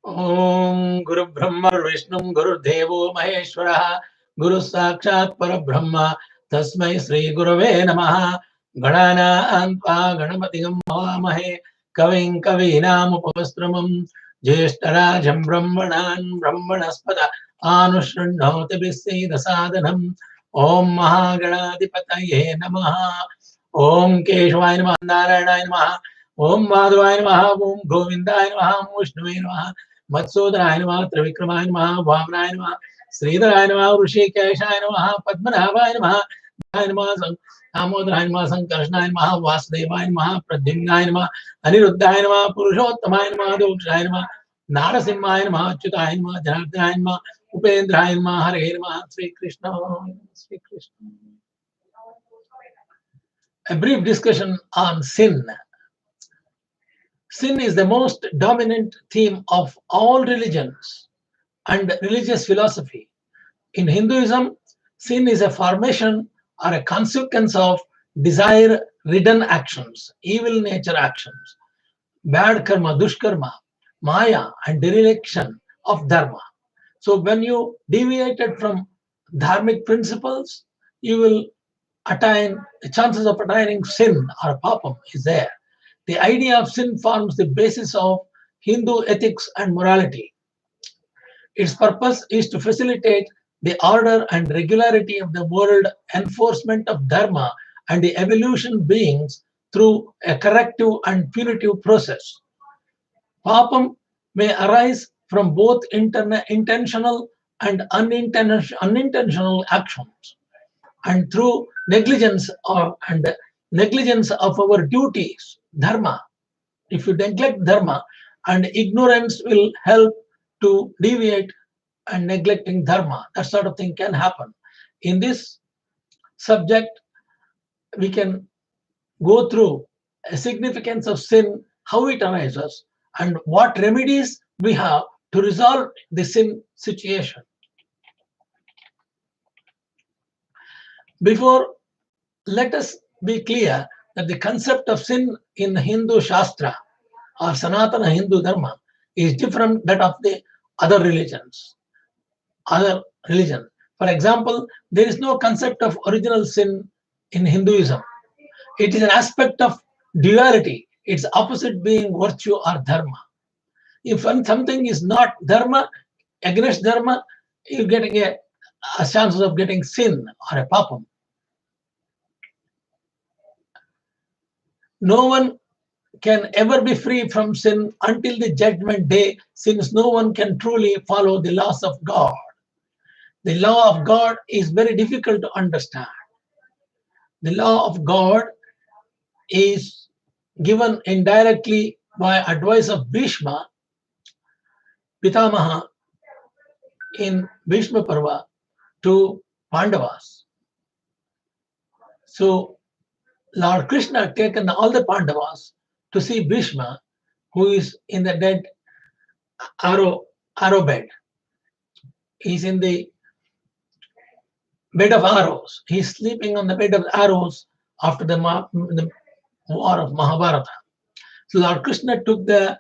Om Guru Brahma Vishnu Guru Devo Maheshwara Guru Sakshat Parabrahma Tasmai Sri Gurave Namaha Ganana Antva Ganamatigam Bhavamahe Kavim Kavinam Upavastramam Jeshtarajam Brahmanan Brahmanaspada Anushrinoti Bisida Sadhanam Om Mahaganadipataye Namaha Om Keshwaya Namaha Narayana Namaha Om Madhvaya Namaha Om Govindaya Namaha Om Vishnuvaya Namaha Matsudaraయ Namaha, Trivikramaయ Namaha, Vamanaయ Namaha, Sridharaయ Namaha, Hrishikeshaya Namaha, Padmanabhaya Namaha, Damodaraయ Namaha, Sankarshnaya Namaha, Vasudevaya Namaha, Pradyumnaya Namaha, Aniruddhaya Namaha, Purushottamaya Namaha, Dokshaya Namaha, Narasimhaya Namaha, Achyutaya Namaha, Janardhanaya Namaha, Upendraya Namaha, Hare Namaha, Sri Krishna, Sri Krishna. A brief discussion on sin. Sin is the most dominant theme of all religions and religious philosophy. In Hinduism, sin is a formation or a consequence of desire-ridden actions, evil nature actions, bad karma, dushkarma, maya, and dereliction of dharma. So when you deviated from dharmic principles, you will attain, the chances of attaining sin or papam is there. The idea of sin forms the basis of Hindu ethics and morality. Its purpose is to facilitate the order and regularity of the world, enforcement of dharma, and the evolution of beings through a corrective and punitive process. Papam may arise from both intentional and unintentional actions, and through negligence of our duties, dharma. If you neglect dharma, and ignorance will help to deviate and neglecting dharma, that sort of thing can happen. In this subject, we can go through a significance of sin, how it arises, and what remedies we have to resolve the sin situation. Before, let us be clear that the concept of sin in Hindu Shastra or Sanatana Hindu Dharma is different that of the other religions. For example, there is no concept of original sin in Hinduism. It is an aspect of duality, its opposite being virtue or dharma. If something is not dharma, against dharma, you're getting a chances of getting sin or a papam. No one can ever be free from sin until the judgment day, since no one can truly follow the laws of God. The law of God is very difficult to understand. The law of God is given indirectly by advice of Bhishma Pithamaha in Bhishma Parva to Pandavas. So Lord Krishna had taken all the Pandavas to see Bhishma, who is in the dead arrow bed. He's in the bed of arrows. He's sleeping on the bed of arrows after the war of Mahabharata. So Lord Krishna took the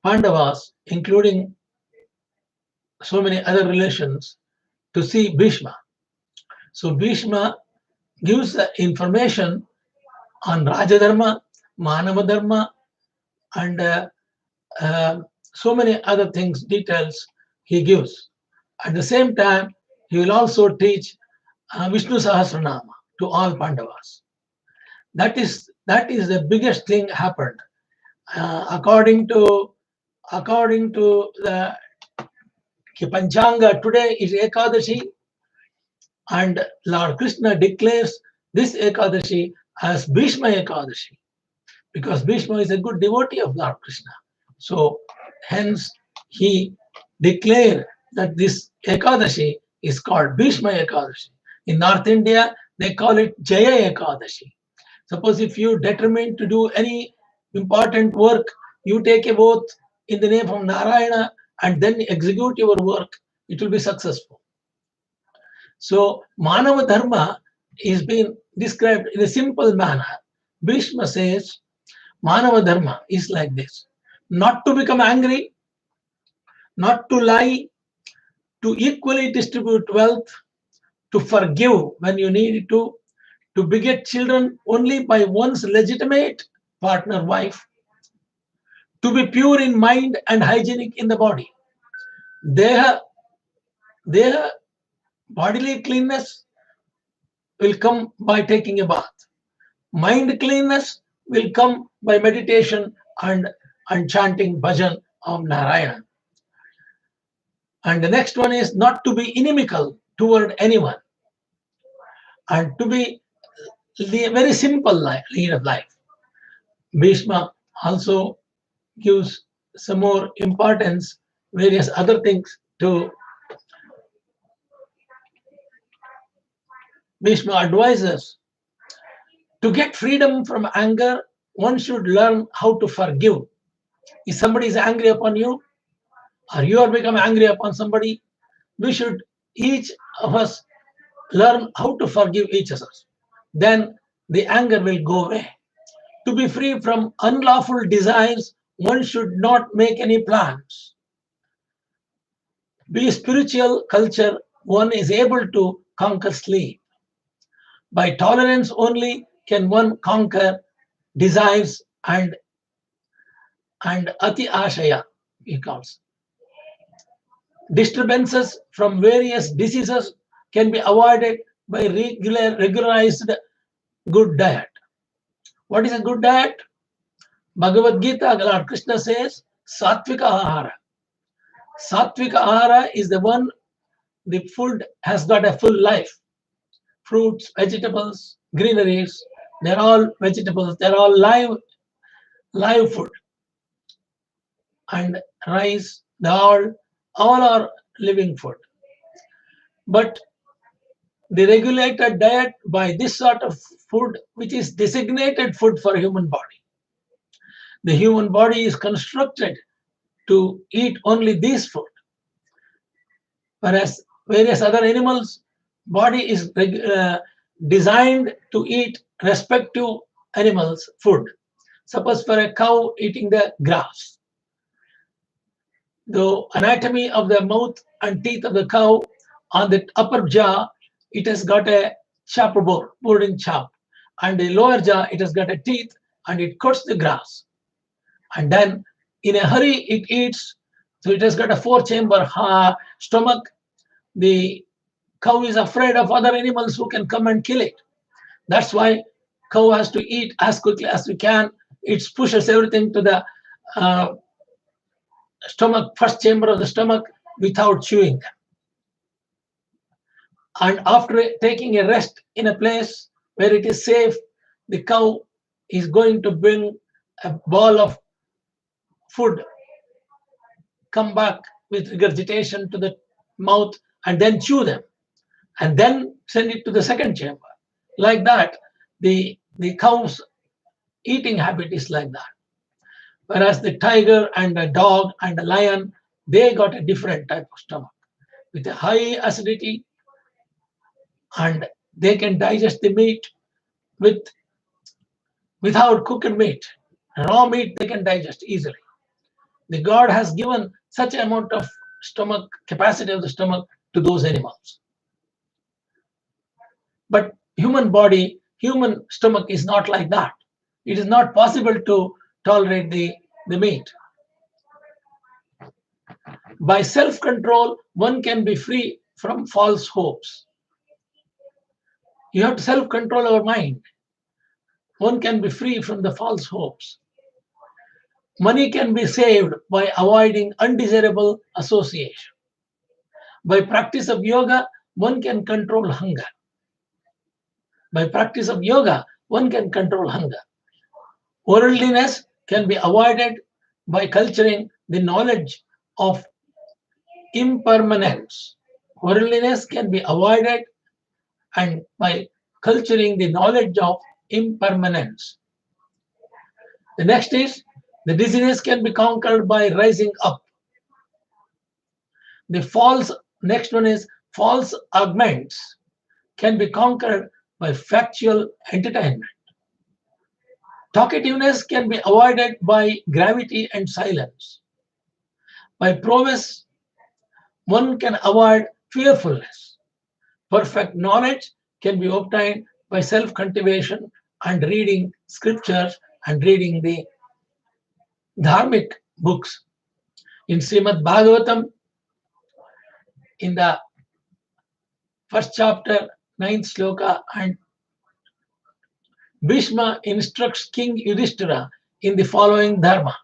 Pandavas, including so many other relations, to see Bhishma. So Bhishma gives the information on Rajadharma, Manava Dharma, and so many other things, details he gives. At the same time, he will also teach Vishnu Sahasranama to all Pandavas. That is the biggest thing happened. According to the Panchanga, today is Ekadashi, and Lord Krishna declares this Ekadashi as Bhishma Ekadashi, because Bhishma is a good devotee of Lord Krishna. So hence he declared that this Ekadashi is called Bhishma Ekadashi. In North India, they call it Jaya Ekadashi. Suppose if you determine to do any important work, you take a oath in the name of Narayana and then execute your work, it will be successful. So Manava Dharma is being described in a simple manner. Bhishma says Manava Dharma is like this: not to become angry not to lie, to equally distribute wealth, to forgive when you need to beget children only by one's legitimate partner wife, to be pure in mind and hygienic in the body. Their, their bodily cleanness will come by taking a bath. Mind cleanness will come by meditation and chanting bhajan of Narayana. And the next one is not to be inimical toward anyone and to be very simple lead of life. Bhishma also gives some more importance, various other things to Bhishma advises. To get freedom from anger, one should learn how to forgive. If somebody is angry upon you, or you are become angry upon somebody, we should each of us learn how to forgive each other. Then the anger will go away. To be free from unlawful desires, one should not make any plans. Be spiritual culture, one is able to conquer sleep. By tolerance only can one conquer desires and ati ashaya, he calls. Disturbances from various diseases can be avoided by regularized good diet. What is a good diet? Bhagavad Gita, Lord Krishna says, Satvika Ahara. Satvika Ahara is the one, the food has got a full life. Fruits, vegetables, greeneries, they're all vegetables, they're all live food. And rice, dal, all are living food. But the regulated diet by this sort of food, which is designated food for human body. The human body is constructed to eat only this food. Whereas various other animals, body is designed to eat respective animals' food. Suppose for a cow eating the grass. The anatomy of the mouth and teeth of the cow, on the upper jaw, it has got a chopper board in chop. And the lower jaw, it has got a teeth and it cuts the grass. And then in a hurry, it eats. So it has got a 4-chamber stomach. The cow is afraid of other animals who can come and kill it. That's why cow has to eat as quickly as we can. It pushes everything to the stomach, first chamber of the stomach, without chewing them. And after taking a rest in a place where it is safe, the cow is going to bring a ball of food, come back with regurgitation to the mouth, and then chew them, and then send it to the second chamber. Like that, the cow's eating habit is like that. Whereas the tiger and the dog and the lion, they got a different type of stomach with a high acidity, and they can digest the meat without cooked meat. Raw meat they can digest easily. The God has given such amount of stomach, capacity of the stomach to those animals. But human body, human stomach is not like that. It is not possible to tolerate the meat. By self-control, one can be free from false hopes. You have to self-control our mind. One can be free from the false hopes. Money can be saved by avoiding undesirable association. By practice of yoga, one can control hunger. By practice of yoga, one can control hunger. Worldliness can be avoided by culturing the knowledge of impermanence. Worldliness can be avoided and by culturing the knowledge of impermanence. The next is the dizziness can be conquered by rising up. The next one is false arguments can be conquered by factual entertainment. Talkativeness can be avoided by gravity and silence. By prowess, one can avoid fearfulness. Perfect knowledge can be obtained by self-cultivation and reading scriptures and reading the dharmic books. In Srimad Bhagavatam, in the first chapter, 9th sloka, and Bhishma instructs King Yudhishthira in the following dharma.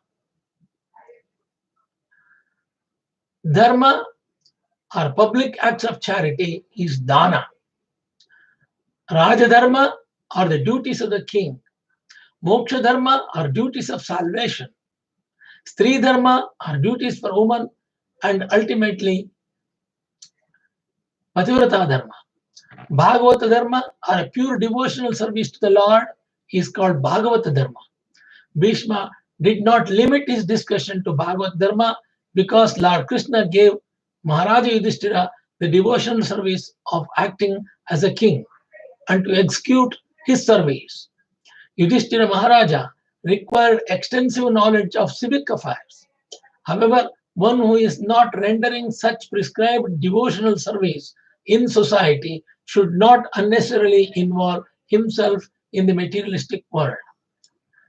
Dharma or public acts of charity is dana. Raja dharma are the duties of the king. Moksha dharma are duties of salvation. Stri dharma are duties for woman, and ultimately Pativrata dharma. Bhagavata dharma are a pure devotional service to the Lord is called Bhagavata dharma. Bhishma did not limit his discussion to Bhagavata dharma because Lord Krishna gave Maharaja Yudhishthira the devotional service of acting as a king and to execute his service. Yudhishthira Maharaja required extensive knowledge of civic affairs. However, one who is not rendering such prescribed devotional service in society should not unnecessarily involve himself in the materialistic world.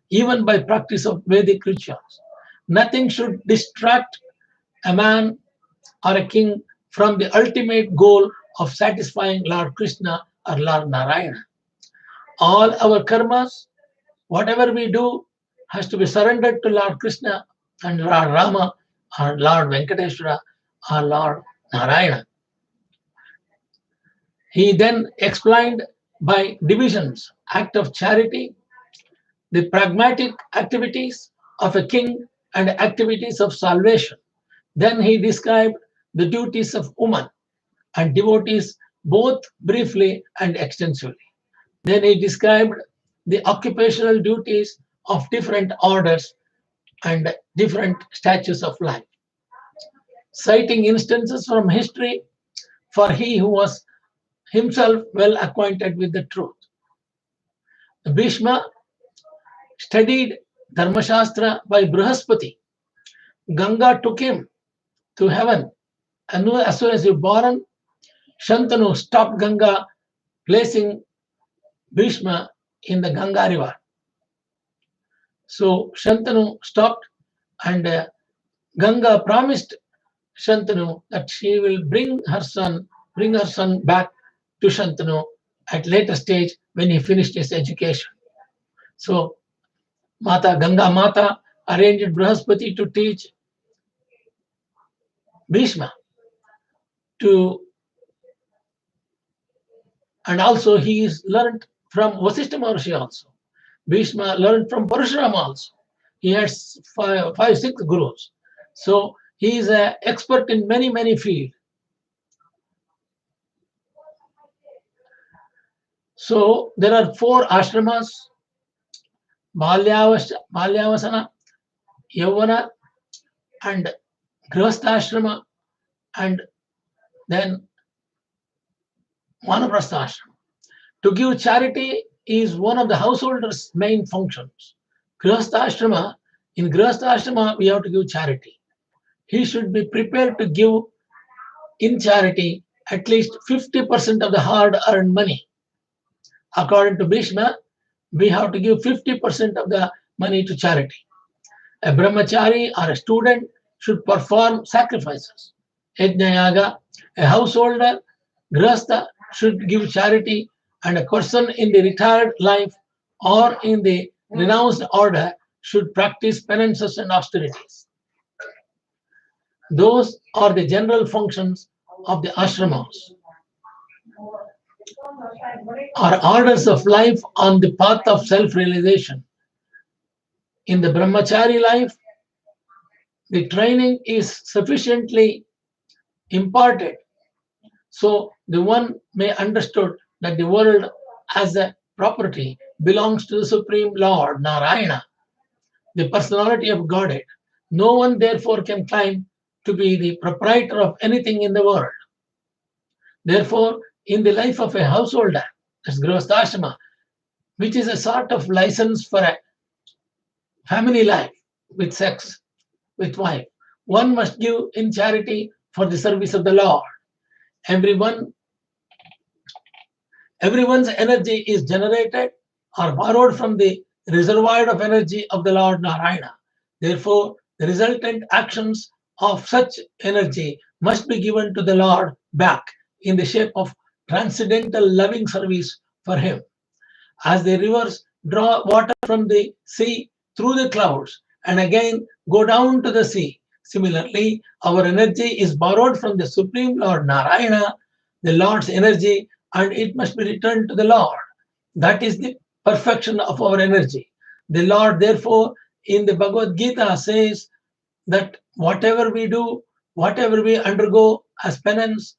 Even by practice of Vedic rituals, nothing should distract a man or a king from the ultimate goal of satisfying Lord Krishna or Lord Narayana. All our karmas, whatever we do, has to be surrendered to Lord Krishna and Lord Rama or Lord Venkateshwara or Lord Narayana. He then explained by divisions act of charity, the pragmatic activities of a king, and activities of salvation. Then he described the duties of woman and devotees both briefly and extensively. Then he described the occupational duties of different orders and different stages of life, citing instances from history for he who was himself well acquainted with the truth. Bhishma studied Dharmashastra by Brihaspati. Ganga took him to heaven, and as soon as he was born, Shantanu stopped Ganga, placing Bhishma in the Ganga river. So Shantanu stopped, and Ganga promised Shantanu that she will bring her son back to Shantanu at later stage when he finished his education. So Ganga Mata arranged Brihaspati to teach Bhishma and also he is learned from Vasishtha Maharshi also. Bhishma learned from Parashurama also. He has five, 6 gurus. So he is an expert in many fields. So there are 4 ashramas: Balyavasana, Yavana, and Grihastha and then Vanaprastha ashrama. To give charity is one of the householder's main functions. In Grihastha ashrama, we have to give charity. He should be prepared to give in charity at least 50% of the hard-earned money. According to Bhishma, we have to give 50% of the money to charity. A brahmachari or a student should perform sacrifices. Yajna yaga, a householder, grihastha should give charity, and a person in the retired life or in the renounced order should practice penances and austerities. Those are the general functions of the ashramas, or orders of life on the path of self-realization. In the brahmachari life, the training is sufficiently imparted so the one may understood that the world as a property belongs to the Supreme Lord, Narayana, the personality of Godhead. No one therefore can claim to be the proprietor of anything in the world. Therefore, in the life of a householder, that's Grihastha, which is a sort of license for a family life with sex, with wife, one must give in charity for the service of the Lord. Everyone, everyone's energy is generated or borrowed from the reservoir of energy of the Lord Narayana. Therefore, the resultant actions of such energy must be given to the Lord back in the shape of transcendental loving service for Him. As the rivers draw water from the sea through the clouds and again go down to the sea, similarly, our energy is borrowed from the Supreme Lord Narayana, the Lord's energy, and it must be returned to the Lord. That is the perfection of our energy. The Lord, therefore, in the Bhagavad Gita says that whatever we do, whatever we undergo as penance,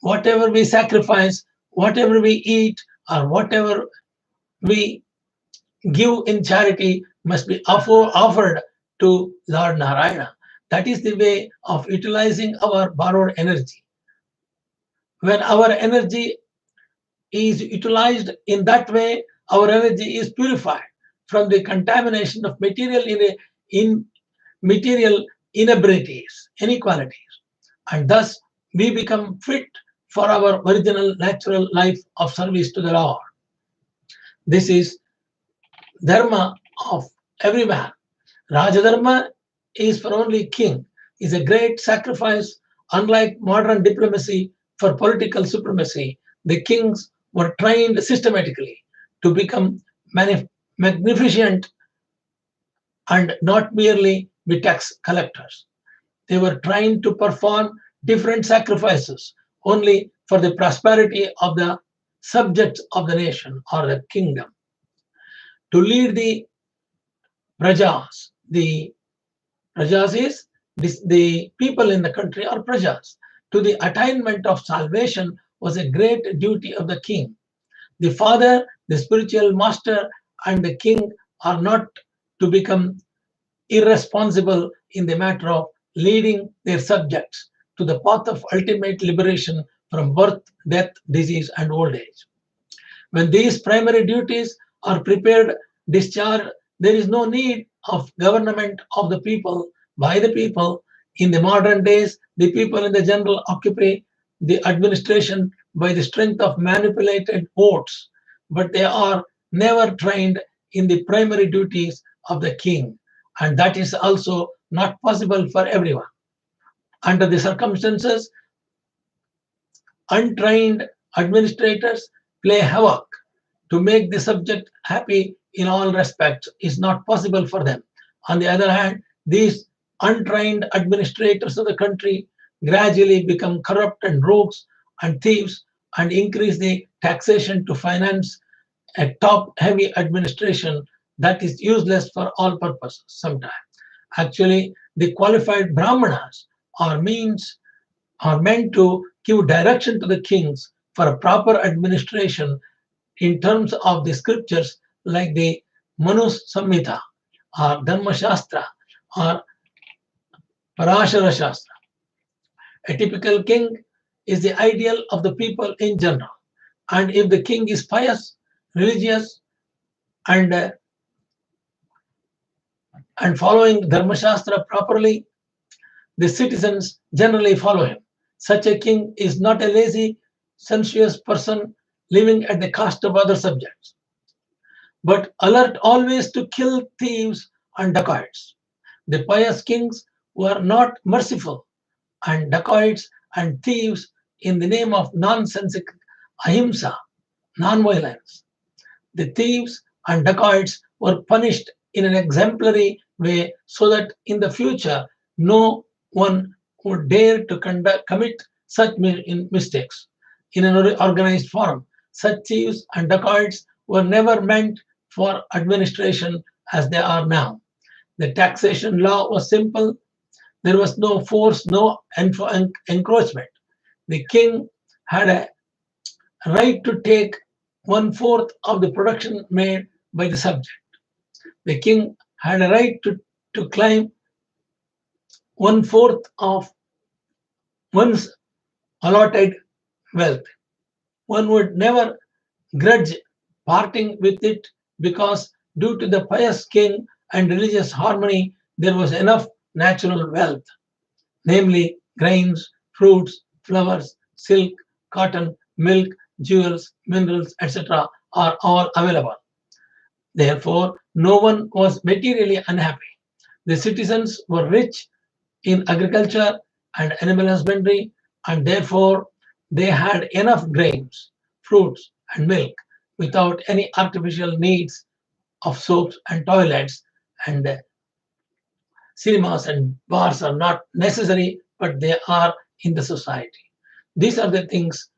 whatever we sacrifice, whatever we eat, or whatever we give in charity must be offered to Lord Narayana. That is the way of utilizing our borrowed energy. When our energy is utilized in that way, our energy is purified from the contamination of in material inabilities, inequalities, and thus we become fit for our original natural life of service to the Lord. This is dharma of every man. Rajadharma is for only king, is a great sacrifice. Unlike modern diplomacy for political supremacy, the kings were trained systematically to become magnificent and not merely be tax collectors. They were trying to perform different sacrifices only for the prosperity of the subjects of the nation or the kingdom. To lead the prajas, the prajas is the people in the country or prajas, to the attainment of salvation was a great duty of the king. The father, the spiritual master, and the king are not to become irresponsible in the matter of leading their subjects to the path of ultimate liberation from birth, death, disease, and old age. When these primary duties are prepared, discharged, there is no need of government of the people, by the people. In the modern days, the people in the general occupy the administration by the strength of manipulated votes, but they are never trained in the primary duties of the king, and that is also not possible for everyone. Under the circumstances, untrained administrators play havoc. To make the subject happy in all respects is not possible for them. On the other hand, these untrained administrators of the country gradually become corrupt and rogues and thieves and increase the taxation to finance a top-heavy administration that is useless for all purposes sometimes. Actually, the qualified brahmanas are meant to give direction to the kings for a proper administration in terms of the scriptures like the Manu Samhita or Dharma Shastra or Parashara Shastra. A typical king is the ideal of the people in general. And if the king is pious, religious, and following Dharma Shastra properly, the citizens generally follow him. Such a king is not a lazy, sensuous person living at the cost of other subjects, but alert always to kill thieves and dacoits. The pious kings were not merciful, and dacoits and thieves in the name of nonsensical ahimsa, non-violence. The thieves and dacoits were punished in an exemplary way so that in the future no one would dare to commit such mistakes in an organized form. Such thieves and dacoits were never meant for administration as they are now. The taxation law was simple. There was no force, no encroachment. The king had a right to take 1/4 of the production made by the subject. The king had a right to claim 1/4 of one's allotted wealth. One would never grudge parting with it because due to the pious king and religious harmony, there was enough natural wealth, namely grains, fruits, flowers, silk, cotton, milk, jewels, minerals, etc. are all available. Therefore, no one was materially unhappy. The citizens were rich in agriculture and animal husbandry, and therefore they had enough grains, fruits, and milk without any artificial needs of soaps and toilets, and cinemas and bars are not necessary, but they are in the society. These are the things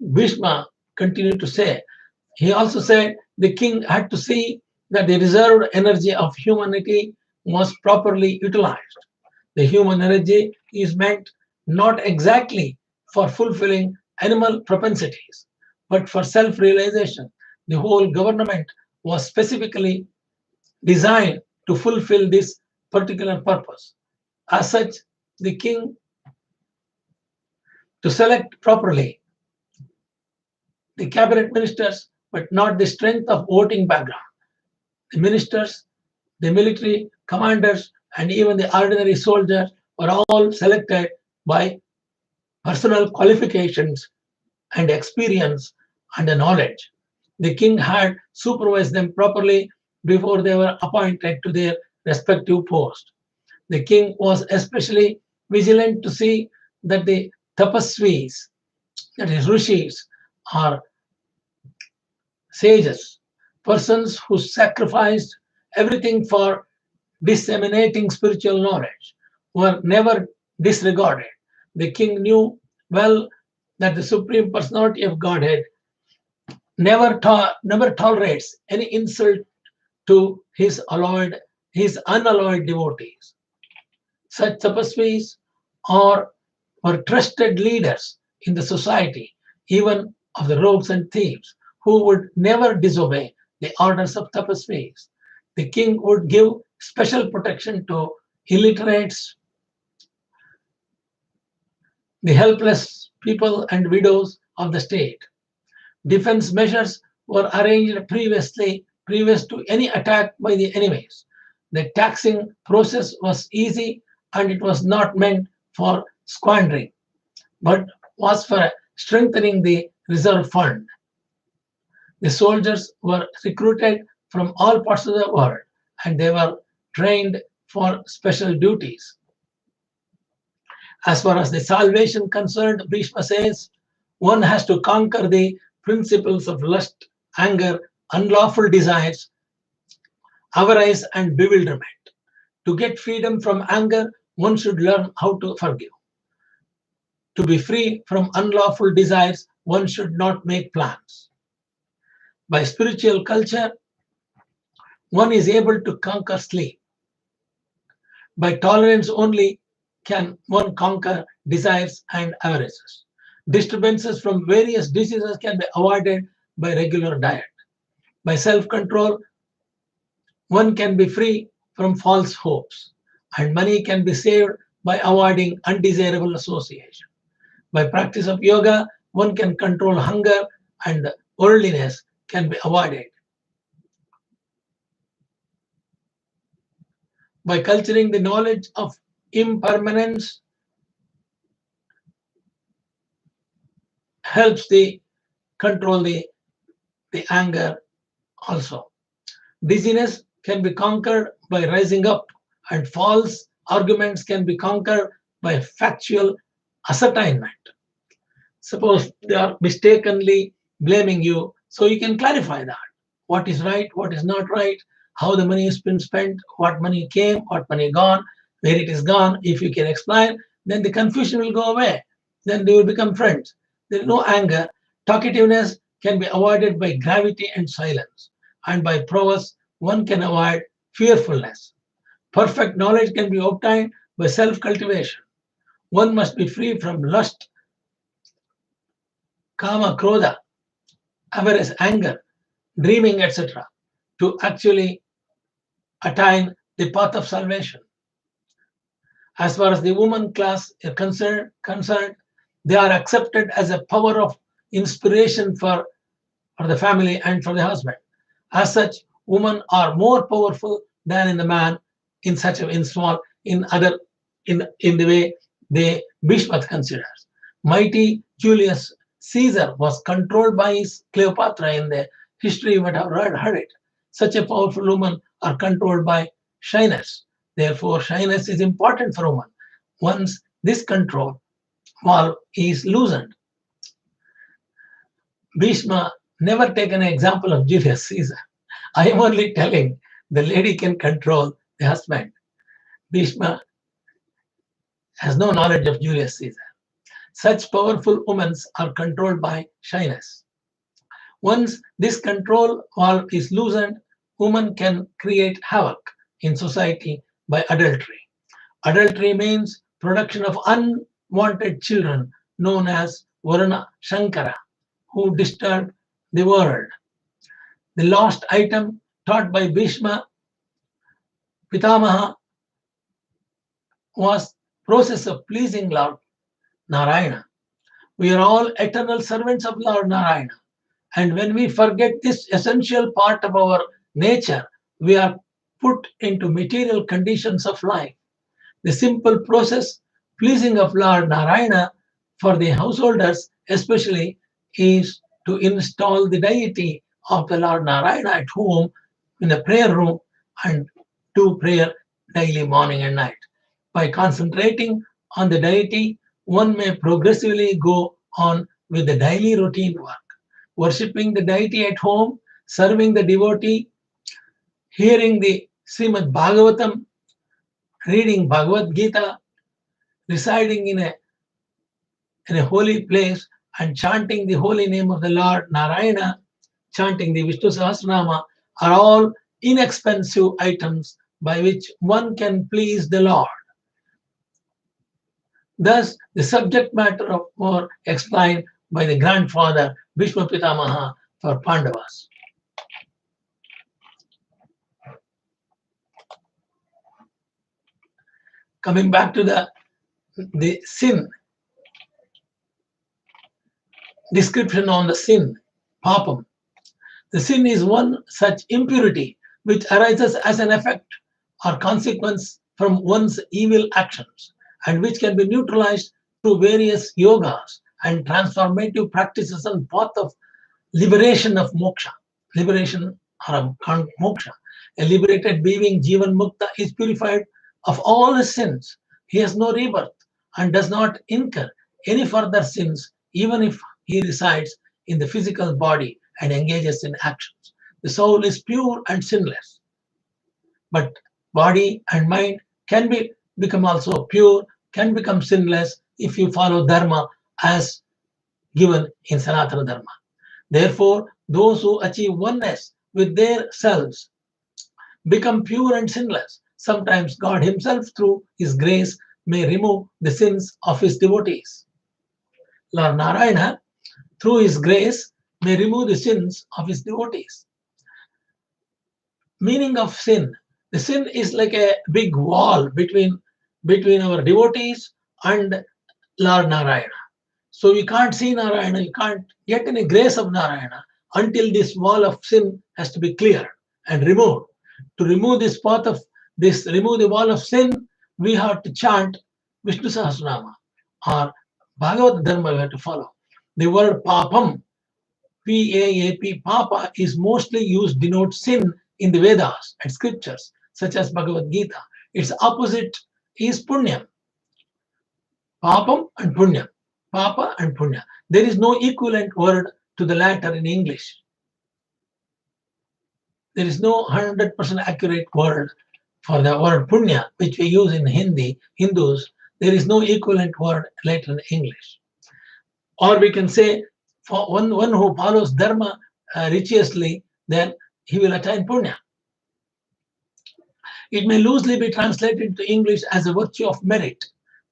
Bhishma continued to say. He also said the king had to see that the reserved energy of humanity was properly utilized. The human energy is meant not exactly for fulfilling animal propensities, but for self realization. The whole government was specifically designed to fulfill this particular purpose. As such, the king, to select properly the cabinet ministers, but not the strength of voting background. The ministers, the military commanders, and even the ordinary soldiers were all selected by personal qualifications and experience and knowledge. The king had supervised them properly before they were appointed to their respective posts. The king was especially vigilant to see that the tapasvis, that is, rishis, or sages, persons who sacrificed everything for disseminating spiritual knowledge, were never disregarded. The king knew well that the Supreme Personality of Godhead never tolerates any insult to his unalloyed devotees. Such tapasvis are were trusted leaders in the society, even of the rogues and thieves, who would never disobey the orders of tapasvis. The king would give special protection to illiterates, the helpless people and widows of the state. Defense measures were arranged previous to any attack by the enemies. The taxing process was easy and it was not meant for squandering, but was for strengthening the reserve fund. The soldiers were recruited from all parts of the world and they were trained for special duties. As far as the salvation concerned, Bhishma says one has to conquer the principles of lust, anger, unlawful desires, avarice, and bewilderment. To get freedom from anger, one should learn how to forgive. To be free from unlawful desires, one should not make plans. By spiritual culture, one is able to conquer sleep. By tolerance only can one conquer desires and avarices. Disturbances from various diseases can be avoided by regular diet. By self-control, one can be free from false hopes, and money can be saved by avoiding undesirable association. By practice of yoga, one can control hunger and worldliness can be avoided. By culturing the knowledge of impermanence, helps the control the anger also. Dizziness can be conquered by rising up, and false arguments can be conquered by factual ascertainment. Suppose they are mistakenly blaming you, so you can clarify that. What is right, what is not right, how the money has been spent, what money came, what money gone, where it is gone. If you can explain, then the confusion will go away. Then they will become friends. There is no anger. Talkativeness can be avoided by gravity and silence. And by prowess, one can avoid fearfulness. Perfect knowledge can be obtained by self-cultivation. One must be free from lust, kama, krodha, avarice, anger, dreaming, etc., to actually attain the path of salvation. As far as the woman class is concerned, they are accepted as a power of inspiration for the family and for the husband. As such, women are more powerful than in the man in such a in small in other in the way they Bhishma considers. Mighty Julius Caesar was controlled by his Cleopatra. In the history you might have heard it. Such a powerful woman are controlled by shyness. Therefore, shyness is important for woman. Once this control valve is loosened, Bhishma never taken an example of Julius Caesar. I am only telling the lady can control the husband. Bhishma has no knowledge of Julius Caesar. Such powerful women are controlled by shyness. Once this control valve is loosened, women can create havoc in society by adultery. Adultery means production of unwanted children known as Varuna Shankara, who disturb the world. The last item taught by Bhishma Pithamaha was process of pleasing Lord Narayana. We are all eternal servants of Lord Narayana. And when we forget this essential part of our nature, we are put into material conditions of life. The simple process pleasing of Lord Narayana for the householders especially is to install the deity of the Lord Narayana at home in a prayer room and do prayer daily, morning and night. By concentrating on the deity, one may progressively go on with the daily routine work. Worshipping the deity at home, serving the devotee, hearing the Srimad Bhagavatam, reading Bhagavad Gita, residing in a holy place and chanting the holy name of the Lord Narayana, chanting the Vishnu Sahasranama are all inexpensive items by which one can please the Lord. Thus, the subject matter of war explained by the grandfather Bhishma Pithamaha for Pandavas. Coming back to the sin, description on the sin, papam. The sin is one such impurity which arises as an effect or consequence from one's evil actions and which can be neutralized through various yogas and transformative practices on path of liberation of moksha. Liberation or moksha. A liberated being, Jivan Mukta, is purified of all his sins. He has no rebirth and does not incur any further sins, even if he resides in the physical body and engages in actions. The soul is pure and sinless. But body and mind can become also pure, can become sinless if you follow Dharma as given in Sanatana Dharma. Therefore, those who achieve oneness with their selves become pure and sinless. Sometimes God Himself, through His grace, may remove the sins of His devotees. Lord Narayana, through His grace, may remove the sins of His devotees. Meaning of sin. The sin is like a big wall between our devotees and Lord Narayana. So you can't see Narayana, you can't get any grace of Narayana until this wall of sin has to be cleared and removed. To remove this path of this, remove the wall of sin, we have to chant Vishnu Sahasranama or Bhagavad Dharma we have to follow. The word papam, P-A-A-P, papa, is mostly used to denote sin in the Vedas and scriptures, such as Bhagavad Gita. Its opposite is punyam. Papam and punyam. Papa and punya. There is no equivalent word to the latter in English. There is no 100% accurate word for the word punya, which we use in Hindus. There is no equivalent word later in English. Or we can say, for one who follows Dharma righteously, then he will attain punya. It may loosely be translated into English as a virtue of merit.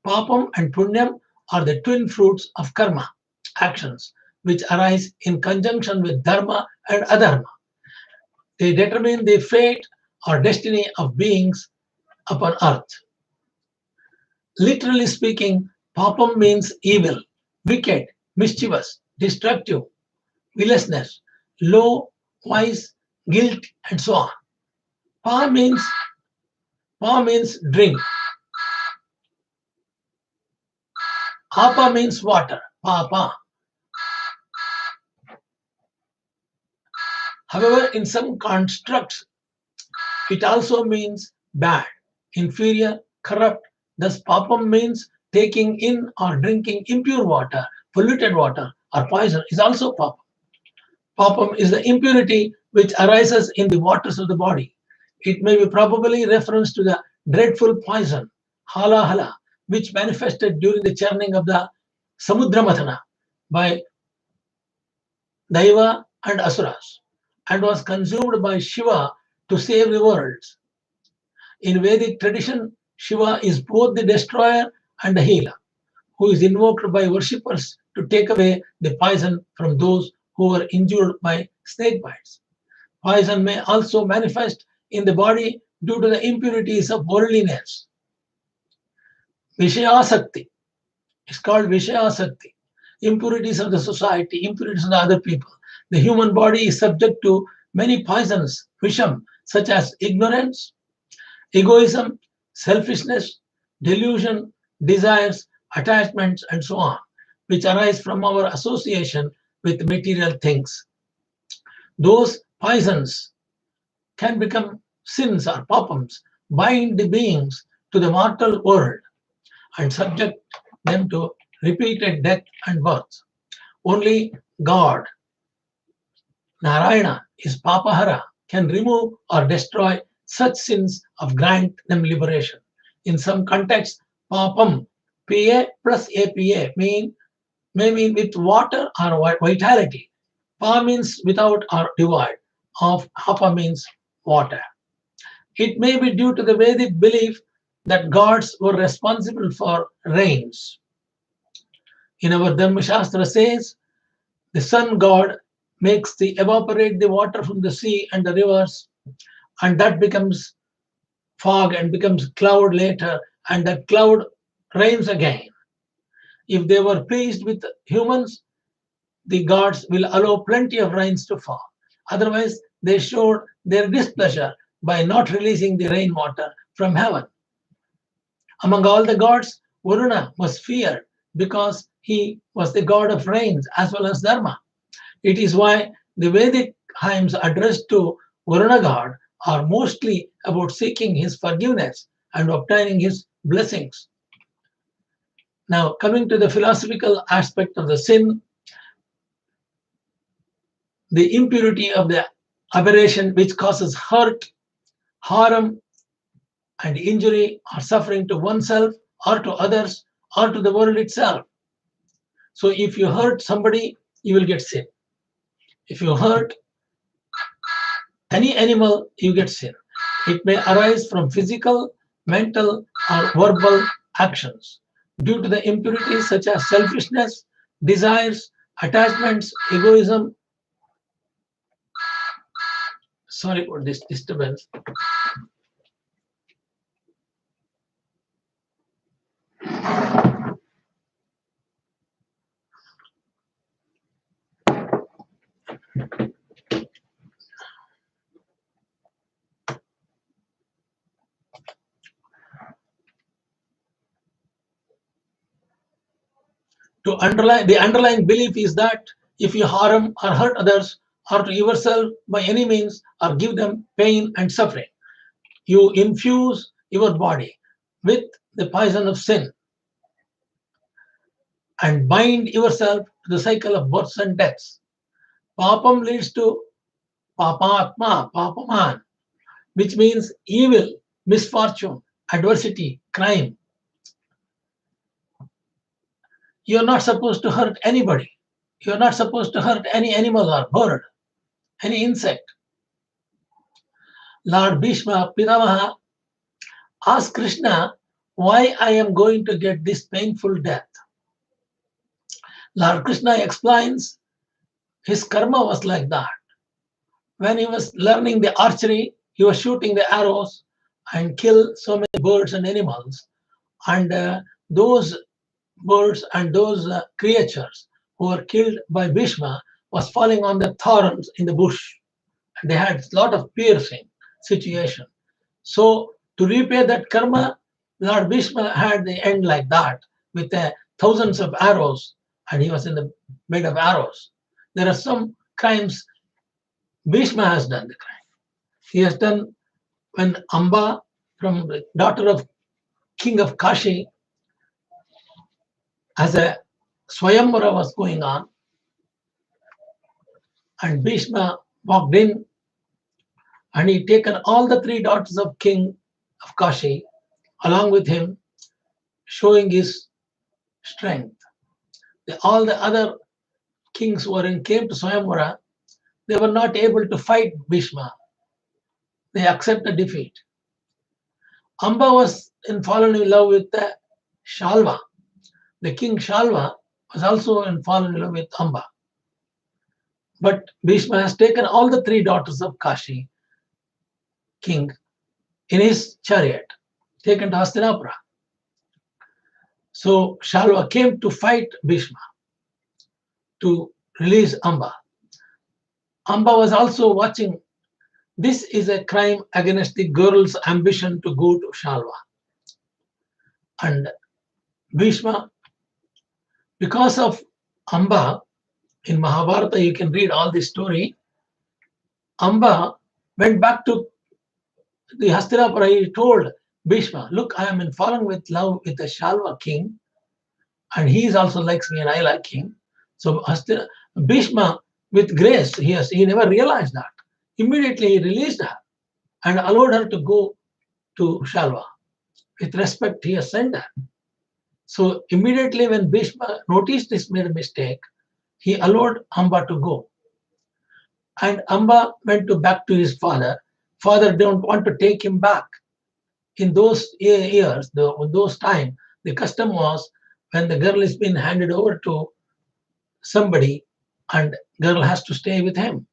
Papam and punyam are the twin fruits of karma, actions, which arise in conjunction with dharma and adharma. They determine the fate or destiny of beings upon earth. Literally speaking, papam means evil, wicked, mischievous, destructive, willousness, low, wise, guilt, and so on. Pa means drink. Apa means water, papa. However, in some constructs, it also means bad, inferior, corrupt. Thus, papam means taking in or drinking impure water, polluted water, or poison is also papam. Papam is the impurity which arises in the waters of the body. It may be probably reference to the dreadful poison, hala hala, which manifested during the churning of the Samudra Mathana by Daiva and Asuras, and was consumed by Shiva to save the world. In Vedic tradition, Shiva is both the destroyer and the healer, who is invoked by worshippers to take away the poison from those who were injured by snake bites. Poison may also manifest in the body due to the impurities of worldliness. Vishayasakti. It's called Vishayasakti. Impurities of the society, impurities of the other people. The human body is subject to many poisons, visham, such as ignorance, egoism, selfishness, delusion, desires, attachments, and so on, which arise from our association with material things. Those poisons can become sins or papams, bind the beings to the mortal world and subject them to repeated death and birth. Only God, Narayana, is Papahara, can remove or destroy such sins or grant them liberation. In some contexts, papam, Pa plus Apa, may mean with water or vitality. Pa means without or devoid of, Apa means water. It may be due to the Vedic belief that gods were responsible for rains. In our Dharma Shastra says, the sun god makes evaporate the water from the sea and the rivers, and that becomes fog and becomes cloud later, and that cloud rains again. If they were pleased with humans, the gods will allow plenty of rains to fall. Otherwise, they showed their displeasure by not releasing the rainwater from heaven. Among all the gods, Varuna was feared because he was the god of rains as well as Dharma. It is why the Vedic hymns addressed to Varuna god are mostly about seeking his forgiveness and obtaining his blessings. Now, coming to the philosophical aspect of the sin, the impurity of the aberration which causes hurt, harm, and injury or suffering to oneself or to others or to the world itself. So if you hurt somebody, you will get sin. If you hurt any animal, you get sin. It may arise from physical, mental, or verbal actions due to the impurities such as selfishness, desires, attachments, egoism. Sorry for this disturbance. The underlying belief is that if you harm or hurt others or to yourself by any means or give them pain and suffering, you infuse your body with the poison of sin and bind yourself to the cycle of births and deaths. Papam leads to papatma, papaman, which means evil, misfortune, adversity, crime. You're not supposed to hurt anybody. You're not supposed to hurt any animal or bird, any insect. Lord Bhishma Pithamaha asked Krishna why I am going to get this painful death. Lord Krishna explains his karma was like that. When he was learning the archery, he was shooting the arrows and killed so many birds and animals. And those birds and those creatures who were killed by Bhishma was falling on the thorns in the bush. And they had a lot of piercing situation. So to repay that karma, Lord Bhishma had the end like that with a thousands of arrows, and he was in the bed of arrows. There are some crimes Bhishma has done the crime. He has done when Amba, from the daughter of king of Kashi, as a Swayamvara was going on, and Bhishma walked in, and he taken all the three daughters of king of Kashi along with him, showing his strength. All the other kings who came to Swayamvara, they were not able to fight Bhishma. They accepted defeat. Amba was fallen in love with the Shalva. The king Shalva was also fallen in love with Amba. But Bhishma has taken all the three daughters of Kashi king in his chariot, taken to Hastinapura. So Shalva came to fight Bhishma to release Amba. Amba was also watching. This is a crime against the girl's ambition to go to Shalva. And Bhishma, because of Amba, in Mahabharata you can read all this story, Amba went back to the Hastinapura. He told Bhishma, look, I am in fallen with love with the Shalva king, and he also likes me and I like him. So Bhishma, with grace, he never realized that. Immediately he released her and allowed her to go to Shalva. With respect, he has sent her. So immediately when Bhishma noticed this made a mistake, he allowed Amba to go. And Amba went back to his father. Father don't want to take him back. In those years, those time, the custom was when the girl is being handed over to somebody, and girl has to stay with him.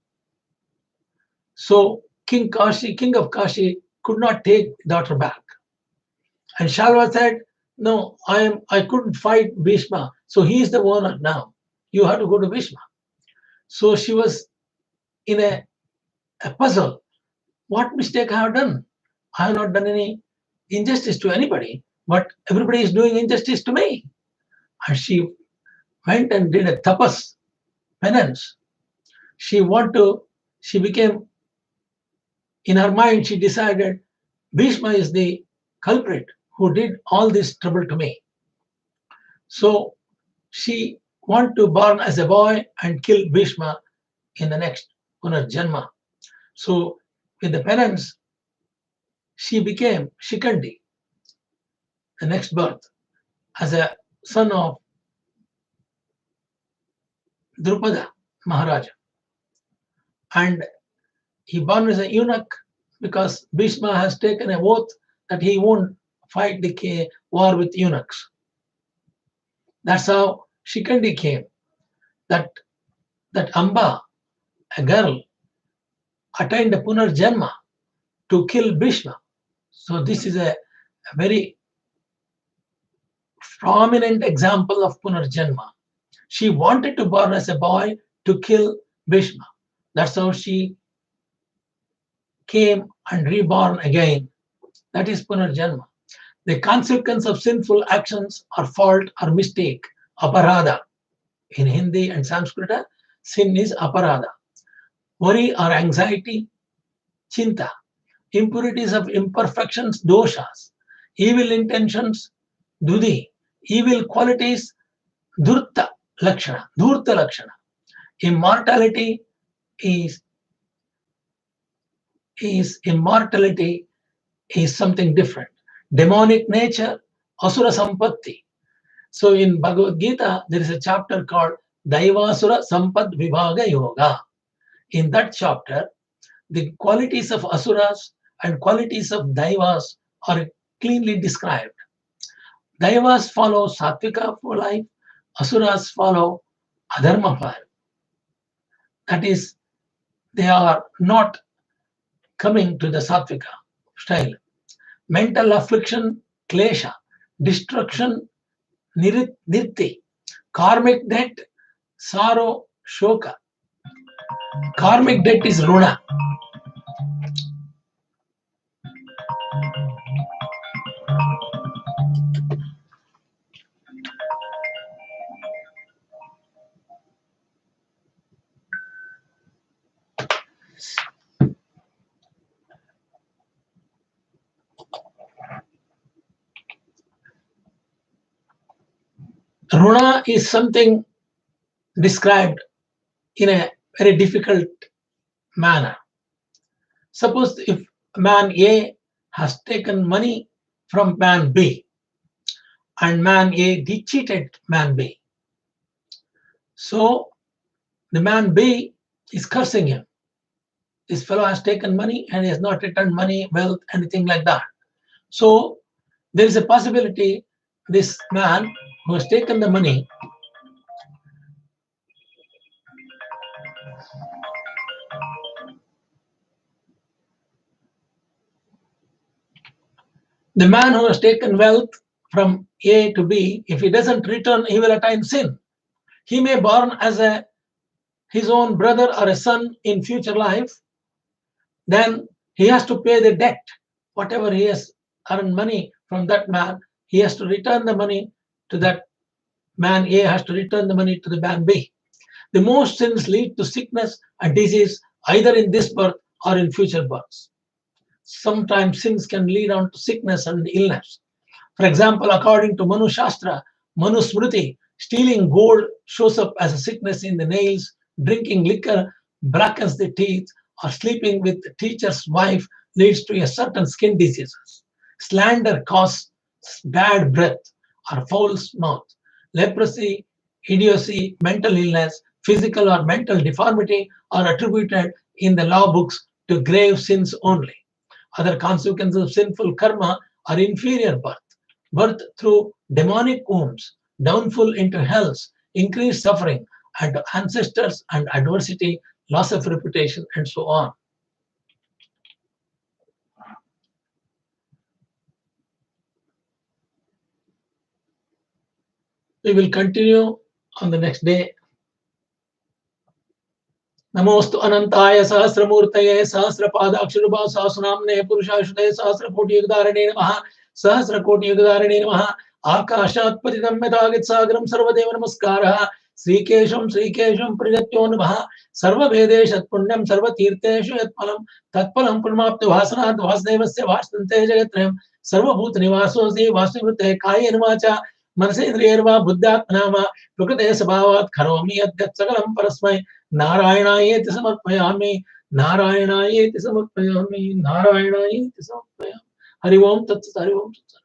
So king of Kashi, could not take daughter back. And Shalva said, no, I couldn't fight Bhishma, so he is the owner now. You have to go to Bhishma. So she was in a puzzle. What mistake I have done? I have not done any injustice to anybody, but everybody is doing injustice to me. And she went and did a tapas, penance. She became, in her mind, she decided Bhishma is the culprit who did all this trouble to me. So she wanted to born as a boy and kill Bhishma in the next Punarjanma. So with the penance, she became Shikandi, the next birth, as a son of Dharopada Maharaja. And he born as a eunuch because Bhishma has taken an oath that he won't fight the war with eunuchs. That's how Shikandi came. That Amba, a girl, attained a Punarjanma to kill Bhishma. So this is a very prominent example of Punarjanma. She wanted to born as a boy to kill Bhishma. That's how she came and reborn again. That is Punarjanma. The consequence of sinful actions or fault or mistake, aparada. In Hindi and Sanskrit, sin is aparada. Worry or anxiety, chinta. Impurities of imperfections, doshas. Evil intentions, dudhi. Evil qualities, dhurta lakshana. Immortality is something different. Demonic nature, asura sampatti. So in Bhagavad Gita, there is a chapter called Daivasura Sampad Vibhaga Yoga. In that chapter, the qualities of asuras and qualities of daivas are cleanly described. Daivas follow sattvika for life, asuras follow adharma for life. That is, they are not coming to the sattvika style. Mental affliction, klesha. Destruction, nirti. Karmic debt, sorrow, shoka. Karmic debt is runa. Runa is something described in a very difficult manner. Suppose if man A has taken money from man B and man A cheated man B. So the man B is cursing him. This fellow has taken money and he has not returned money, wealth, anything like that. So there is a possibility this man who has taken the money the man who has taken wealth from A to B, if he doesn't return, he will attain sin. He may born as his own brother or a son in future life. Then he has to pay the debt. Whatever he has earned money from that man, he has to return the money to that man A, has to return the money to the man B. The most sins lead to sickness and disease either in this birth or in future births. Sometimes sins can lead on to sickness and illness. For example, according to Manu Shastra, Manu Smriti, stealing gold shows up as a sickness in the nails, drinking liquor blackens the teeth, or sleeping with the teacher's wife leads to a certain skin diseases. Slander causes bad breath or foul mouth. Leprosy, idiocy, mental illness, physical or mental deformity are attributed in the law books to grave sins only. Other consequences of sinful karma are inferior birth, birth through demonic wombs, downfall into hells, increased suffering, and ancestors and adversity, loss of reputation, and so on. We will continue on the next day. नमोस्तु अनंताय सहस्रमूर्तये सहस्रपादाक्षरभा सहस्रनाम्ने पुरुषाश्रुते सहस्रकोटियुगधारिणे नमः सहस्रकोटियुगधारिणे नमः आकाशात् पतितं यथागतसागरं सर्वदेव नमस्कारः श्रीकेशं प्रणत्यो नमः सर्ववेदेषु यत्पुण्यं सर्वतीर्थेषु यत्फलं तत्फलं पुण्यमाप्तु वासनात् वासुदेवस्य वासन्ते जगत्त्रयं सर्वभूतनिवासोऽस्ति वासुदेवते कायेन वाचा मनसेन्द्रियैर्वा बुद्ध्यात्मना वा प्रकृते स्वभावात् करोमि यद्यत् सकलं परस्मै नारायणायेति समर्पयामि नारायणायेति समर्पयामि नारायणायेति समर्पयामि हरि ओम तत्सत् हरि ओम तत्सत्